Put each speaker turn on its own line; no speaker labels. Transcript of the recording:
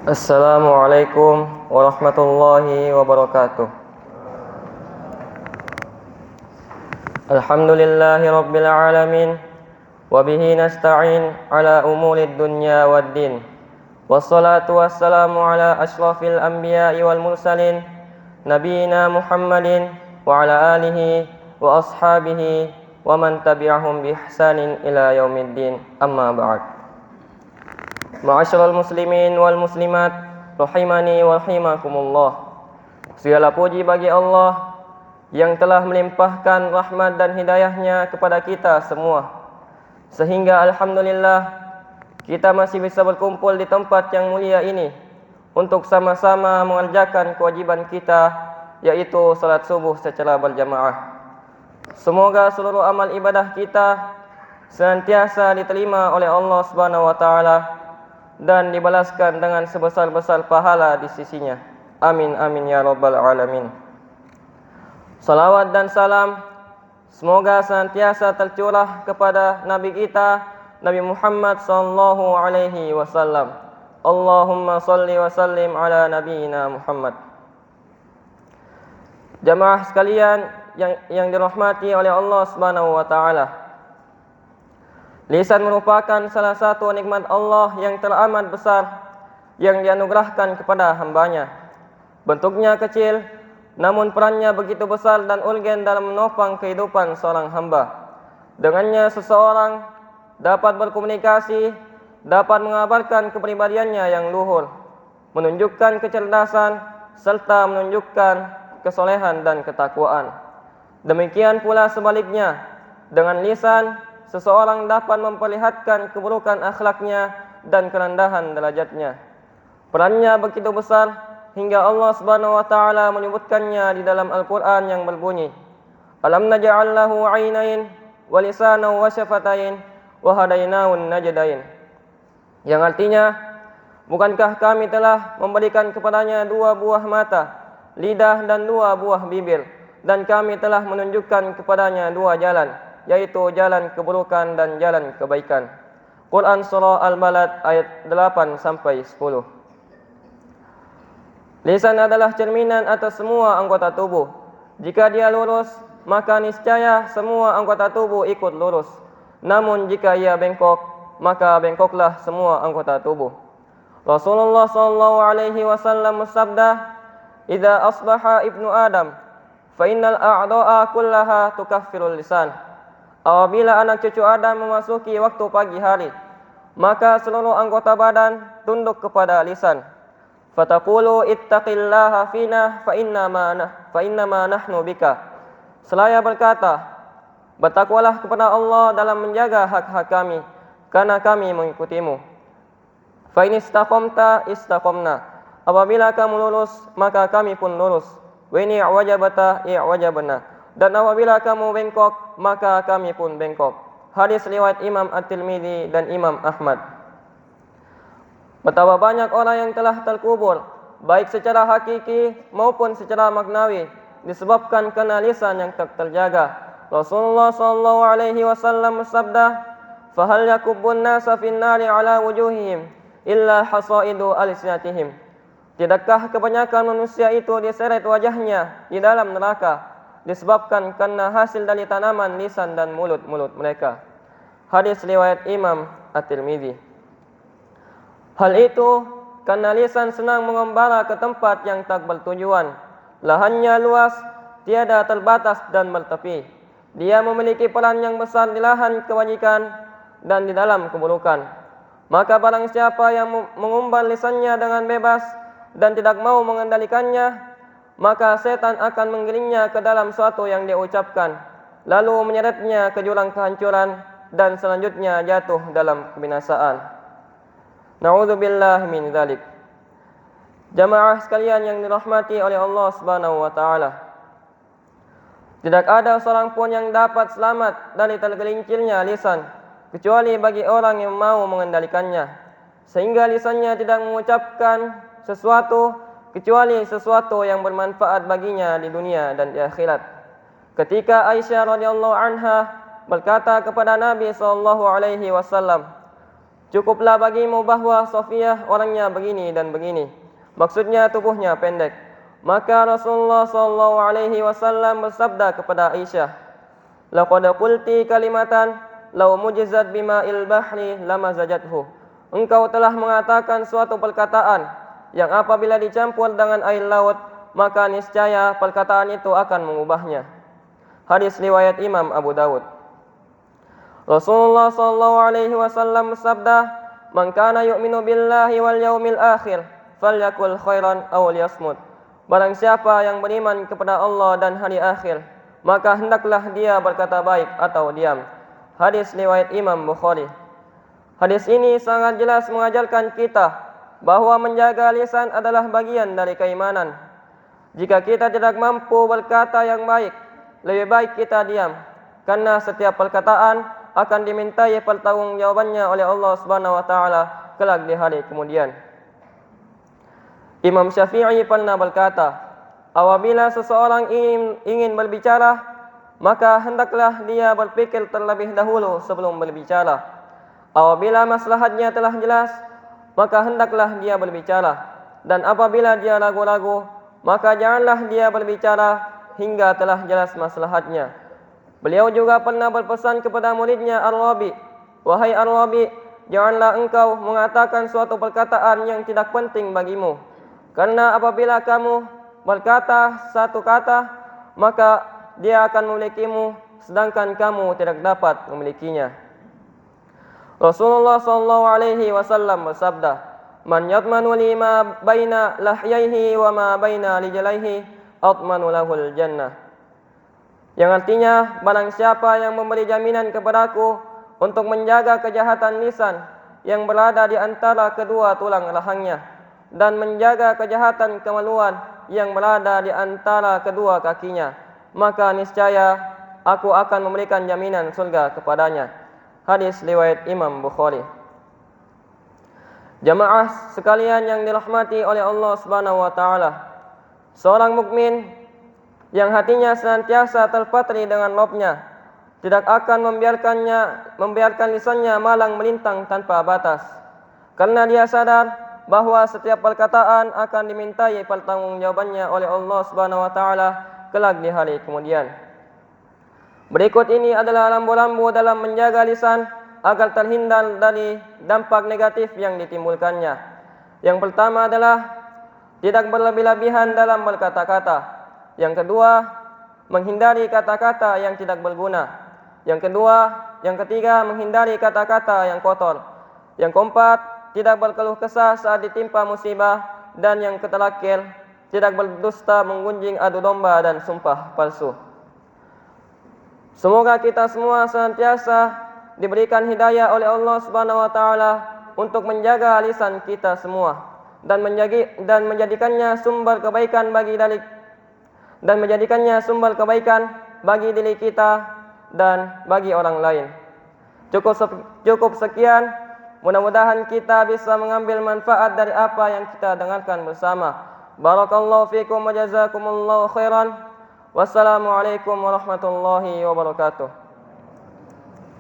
Assalamualaikum warahmatullahi wabarakatuh. Alhamdulillahi rabbil alamin, wabihi nasta'in ala umulid dunya waddin. Wassalatu wassalamu ala ashrafil anbiya'i wal mursalin, nabiyina Muhammadin wa ala alihi wa ashabihi wa man tabi'ahum bi ihsanin ila yaumiddin. Amma ba'd. Ma'asyiral muslimin wal muslimat, rahimani wa rahimakumullah. Segala puji bagi Allah yang telah melimpahkan rahmat dan hidayahnya kepada kita semua, sehingga alhamdulillah kita masih bisa berkumpul di tempat yang mulia ini untuk sama-sama mengerjakan kewajiban kita, yaitu salat subuh secara berjamaah. Semoga seluruh amal ibadah kita senantiasa diterima oleh Allah Subhanahu wa taala dan dibalaskan dengan sebesar-besar pahala di sisinya. Amin amin ya rabbal alamin. Salawat dan salam semoga senantiasa tercurah kepada Nabi kita, Nabi Muhammad sallallahu alaihi wasallam. Allahumma salli wa sallim ala nabiyyina Muhammad. Jamaah sekalian yang dirahmati oleh Allah Subhanahu wa taala. Lisan merupakan salah satu nikmat Allah yang teramat besar yang dianugerahkan kepada hambanya. Bentuknya kecil, namun perannya begitu besar dan urgen dalam menopang kehidupan seorang hamba. Dengannya seseorang dapat berkomunikasi, dapat mengabarkan kepribadiannya yang luhur, menunjukkan kecerdasan, serta menunjukkan kesolehan dan ketakwaan. Demikian pula sebaliknya, dengan lisan seseorang dapat memperlihatkan keburukan akhlaknya dan kerendahan derajatnya. Perannya begitu besar hingga Allah Subhanahu wa taala menyebutkannya di dalam Al-Qur'an yang berbunyi, Alam naj'al lahu 'ainain wa lisanan wa syafatain wa hadainahun najdain. Yang artinya, bukankah kami telah memberikan kepadanya dua buah mata, lidah dan dua buah bibir, dan kami telah menunjukkan kepadanya dua jalan, yaitu jalan keburukan dan jalan kebaikan. Quran Surah Al-Balad ayat 8-10. Lisan adalah cerminan atas semua anggota tubuh. Jika dia lurus, maka niscaya semua anggota tubuh ikut lurus. Namun jika ia bengkok, maka bengkoklah semua anggota tubuh. Rasulullah sallallahu alaihi wasallam bersabda, "Idza asbaha ibnu Adam, fa innal a'dha'a kullaha tukaffirul lisan." Apabila anak cucu Adam memasuki waktu pagi hari, maka seluruh anggota badan tunduk kepada lisan. Fataqulu ittaqillaha fina fa innama nahnu bika. Seraya berkata, bertakwalah kepada Allah dalam menjaga hak-hak kami, karena kami mengikutimu. Fa in istaqamta istaqamna. Apabila kamu lurus, maka kami pun lurus. Wa in i'wajabta i'wajabna. Dan apabila kamu bengkok, maka kami pun bengkok. Hadis riwayat Imam At-Tirmidzi dan Imam Ahmad. Betapa banyak orang yang telah terkubur, baik secara hakiki maupun secara maknawi, disebabkan karena lisan yang tak terjaga. Rasulullah sallallahu alaihi wasallam bersabda, "Fahal yakubbun nasa fin nari ala wujuhihim illa hasaidu alsinatihim." Tidakkah kebanyakan manusia itu diseret wajahnya di dalam neraka disebabkan karena hasil dari tanaman lisan dan mulut-mulut mereka. Hadis riwayat Imam At-Tirmidzi. Hal itu karena lisan senang mengembara ke tempat yang tak bertujuan. Lahannya luas, tiada terbatas dan bertepi. Dia memiliki peran yang besar di lahan kebajikan dan di dalam keburukan. Maka barang siapa yang mengumbar lisannya dengan bebas dan tidak mau mengendalikannya, maka setan akan menggiringnya ke dalam suatu yang dia ucapkan, lalu menyeretnya ke jurang kehancuran dan selanjutnya jatuh dalam kebinasaan. Na'udzubillah min dzalik. Jamaah sekalian yang dirahmati oleh Allah Subhanahu wa taala. Tidak ada seorang pun yang dapat selamat dari tergelincirnya lisan kecuali bagi orang yang mau mengendalikannya, sehingga lisannya tidak mengucapkan sesuatu kecuali sesuatu yang bermanfaat baginya di dunia dan di akhirat. Ketika Aisyah radhiyallahu anha berkata kepada Nabi sallallahu alaihi wasallam, Cukuplah bagimu bahwa Sofiyah orangnya begini dan begini. Maksudnya tubuhnya pendek. Maka Rasulullah SAW bersabda kepada Aisyah, "Laqad qulti kalimatan law mujizat bima'il bahri lamazajathu." Engkau telah mengatakan suatu perkataan yang apabila dicampur dengan air laut, maka niscaya perkataan itu akan mengubahnya. Hadis riwayat Imam Abu Dawud. Rasulullah SAW bersabda, "Man kana yu'minu billahi wal yaumil akhir, falyakul khairan aw liyasmut." Barang siapa yang beriman kepada Allah dan hari akhir, maka hendaklah dia berkata baik atau diam. Hadis riwayat Imam Bukhari. Hadis ini sangat jelas mengajarkan kita bahwa menjaga lisan adalah bagian dari keimanan. Jika kita tidak mampu berkata yang baik, lebih baik kita diam, karena setiap perkataan akan dimintai pertanggungjawabannya oleh Allah Subhanahu wa taala kelak di hari kemudian. Imam Syafi'i pernah berkata, apabila seseorang ingin berbicara, maka hendaklah dia berpikir terlebih dahulu sebelum berbicara. Apabila maslahatnya telah jelas, maka hendaklah dia berbicara. Dan apabila dia ragu-ragu, maka janganlah dia berbicara hingga telah jelas maslahatnya. Beliau juga pernah berpesan kepada muridnya Ar-Rabi, "Wahai Ar-Rabi, janganlah engkau mengatakan suatu perkataan yang tidak penting bagimu. Karena apabila kamu berkata satu kata, maka dia akan memilikimu, sedangkan kamu tidak dapat memilikinya." Rasulullah SAW bersabda, "Man yatmanu lima baina lahyaihi wa ma baina lijlaihi, atmanu lahul jannah." Yang artinya, barang siapa yang memberi jaminan kepadaku untuk menjaga kejahatan lisan yang berada di antara kedua tulang rahangnya, dan menjaga kejahatan kemaluan yang berada di antara kedua kakinya, maka niscaya aku akan memberikan jaminan surga kepadanya. Hadis riwayat Imam Bukhari. Jamaah sekalian yang dirahmati oleh Allah Subhanahu wa taala, seorang mukmin yang hatinya senantiasa terpatri dengan Rabb-Nya tidak akan membiarkan lisannya malang melintang tanpa batas, karena dia sadar bahwa setiap perkataan akan dimintai pertanggungjawabannya oleh Allah Subhanahu wa taala kelak di hari kemudian. Berikut ini adalah rambu-rambu dalam menjaga lisan agar terhindar dari dampak negatif yang ditimbulkannya. Yang pertama adalah tidak berlebih-lebihan dalam berkata-kata. Yang kedua, menghindari kata-kata yang tidak berguna. Yang ketiga, menghindari kata-kata yang kotor. Yang keempat, tidak berkeluh kesah saat ditimpa musibah. Dan yang terakhir, tidak berdusta, menggunjing, adu domba dan sumpah palsu. Semoga kita semua senantiasa diberikan hidayah oleh Allah Subhanahu wa taala untuk menjaga lisan kita semua dan menjadikannya sumber kebaikan bagi diri kita dan bagi orang lain. Cukup sekian. Mudah-mudahan kita bisa mengambil manfaat dari apa yang kita dengarkan bersama. Barakallahu fikum wa jazakumullahu khairan. Wassalamualaikum warahmatullahi wabarakatuh.